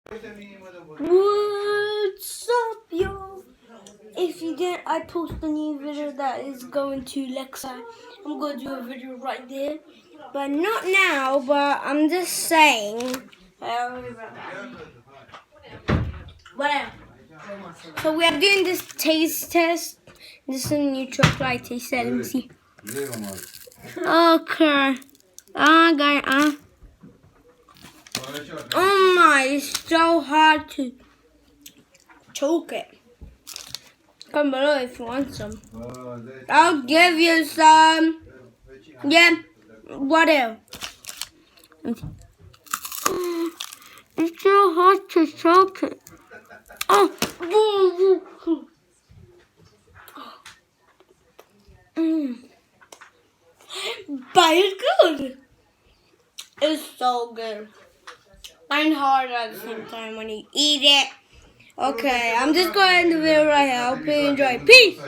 What's up, yo? If you didn't, I post a new video that is going to Lexa. I'm going to do a video right there. But not now, but I'm just saying. Whatever. So we are doing this taste test. This is a new chocolate taste test. Let me see. Okay. Oh my, it's so hard to choke it. Comment below if you want some. I'll give you some. Yeah, whatever. It's so hard to choke it. Oh, but it's good. It's so good. And hard at the same time when you eat it. Okay, I'm just going to end the video right here. I hope you enjoy. Peace!